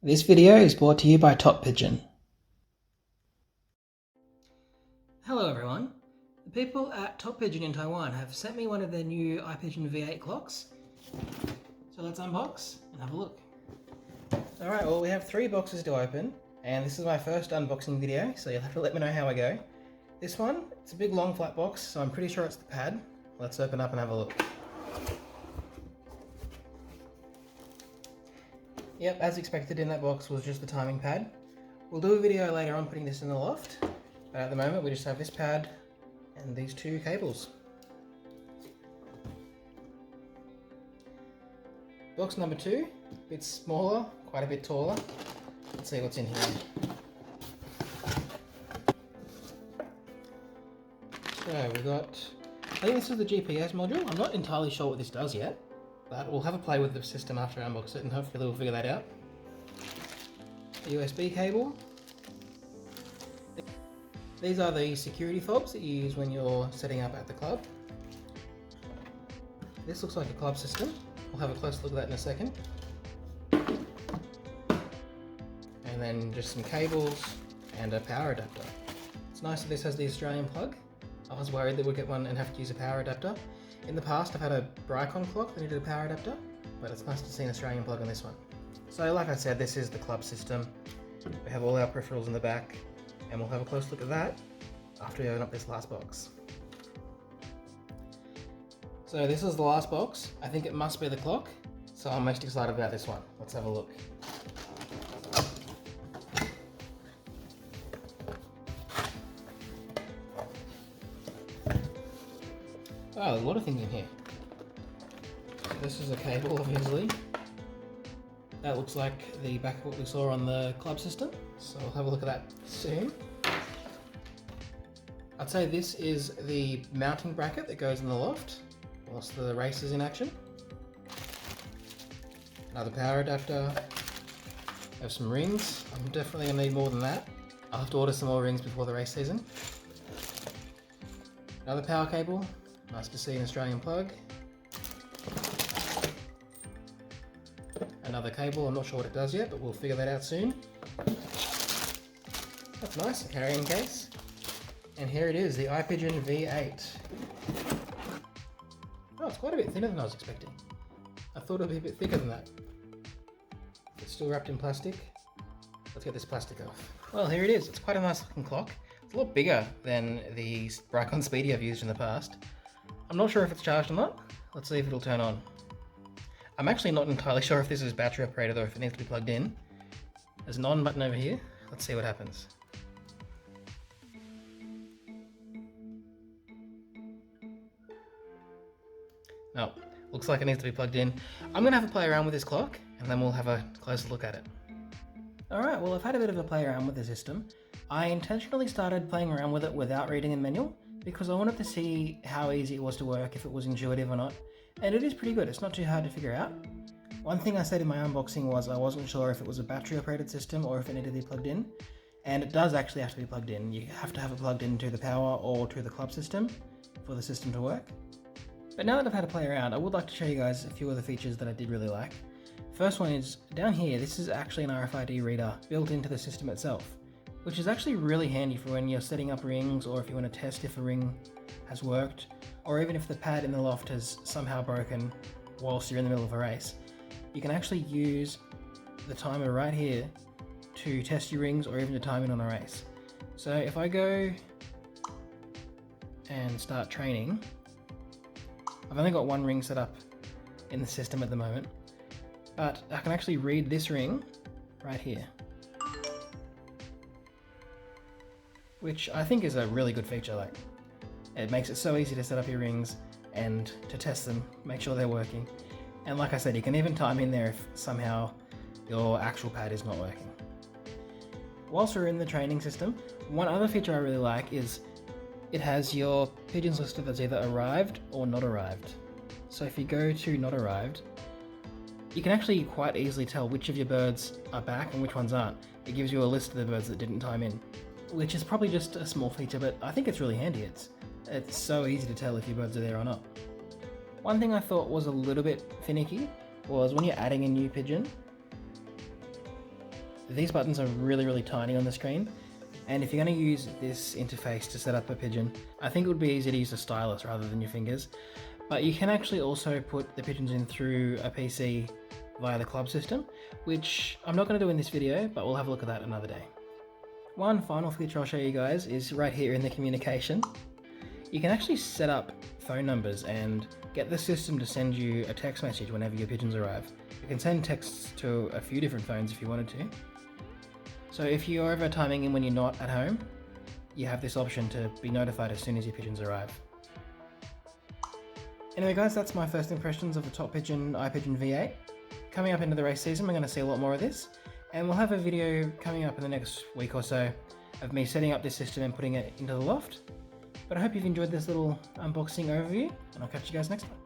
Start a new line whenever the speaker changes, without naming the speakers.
This video is brought to you by TOPigeon. Hello everyone. The people at TOPigeon in Taiwan have sent me one of their new iPigeon V8 clocks. So let's unbox and have a look. Alright, well we have 3 boxes to open, and this is my first unboxing video, so you'll have to let me know how I go. This one, it's a big long flat box, so I'm pretty sure it's the pad. Let's open up and have a look. Yep, as expected, in that box was just the timing pad. We'll do a video later on putting this in the loft, but at the moment we just have this pad and these 2 cables. Box number 2, a bit smaller, quite a bit taller. Let's see what's in here. So we got, I think this is the GPS module. I'm not entirely sure what this does yet, but we'll have a play with the system after I unbox it and hopefully we'll figure that out. A USB cable. These are the security fobs that you use when you're setting up at the club. This looks like a club system. We'll have a close look at that in a second. And then just some cables and a power adapter. It's nice that this has the Australian plug. I was worried that we'd get one and have to use a power adapter. In the past I've had a Bricon clock that needed a power adapter, but it's nice to see an Australian plug on this one. So like I said, this is the club system. We have all our peripherals in the back, and we'll have a close look at that after we open up this last box. So this is the last box. I think it must be the clock, so I'm most excited about this one. Let's have a look. Oh, there's a lot of things in here. This is a cable, obviously. That looks like the back of what we saw on the club system, so we'll have a look at that soon. I'd say this is the mounting bracket that goes in the loft whilst the race is in action. Another power adapter. Have some rings. I'm definitely going to need more than that. I'll have to order some more rings before the race season. Another power cable. Nice to see an Australian plug. Another cable, I'm not sure what it does yet, but we'll figure that out soon. That's nice, a carrying case. And here it is, the iPigeon V8. Oh, it's quite a bit thinner than I was expecting. I thought it would be a bit thicker than that. It's still wrapped in plastic. Let's get this plastic off. Well, here it is. It's quite a nice looking clock. It's a lot bigger than the Bricon Speedy I've used in the past. I'm not sure if it's charged or not. Let's see if it'll turn on. I'm actually not entirely sure if this is battery operated or if it needs to be plugged in. There's an on button over here. Let's see what happens. No, looks like it needs to be plugged in. I'm gonna have a play around with this clock and then we'll have a closer look at it. Alright, well I've had a bit of a play around with the system. I intentionally started playing around with it without reading the manual because I wanted to see how easy it was to work, if it was intuitive or not. And it is pretty good, it's not too hard to figure out. One thing I said in my unboxing was I wasn't sure if it was a battery operated system or if it needed to be plugged in. And it does actually have to be plugged in. You have to have it plugged into the power or to the club system for the system to work. But now that I've had a play around, I would like to show you guys a few of the features that I did really like. First one is down here, this is actually an RFID reader built into the system itself, which is actually really handy for when you're setting up rings or if you want to test if a ring has worked, or even if the pad in the loft has somehow broken whilst you're in the middle of a race. You can actually use the timer right here to test your rings or even to time in on a race. So if I go and start training, I've only got 1 ring set up in the system at the moment, but I can actually read this ring right here, which I think is a really good feature. Like, it makes it so easy to set up your rings and to test them, make sure they're working. And like I said, you can even time in there if somehow your actual pad is not working. Whilst we're in the training system, one other feature I really like is it has your pigeons listed as either arrived or not arrived. So if you go to not arrived, you can actually quite easily tell which of your birds are back and which ones aren't. It gives you a list of the birds that didn't time in, which is probably just a small feature, but I think it's really handy. It's so easy to tell if your birds are there or not. One thing I thought was a little bit finicky was when you're adding a new pigeon, These buttons are really tiny on the screen, and if you're going to use this interface to set up a pigeon, I think it would be easy to use a stylus rather than your fingers. But you can actually also put the pigeons in through a PC via the club system, which I'm not going to do in this video, but we'll have a look at that another day. One final feature I'll show you guys is right here in the communication. You can actually set up phone numbers and get the system to send you a text message whenever your pigeons arrive. You can send texts to a few different phones if you wanted to. So if you're ever timing in when you're not at home, you have this option to be notified as soon as your pigeons arrive. Anyway guys, that's my first impressions of the TOPigeon iPigeon V8. Coming up into the race season, we're going to see a lot more of this, and we'll have a video coming up in the next week or so of me setting up this system and putting it into the loft. But I hope you've enjoyed this little unboxing overview, and I'll catch you guys next time.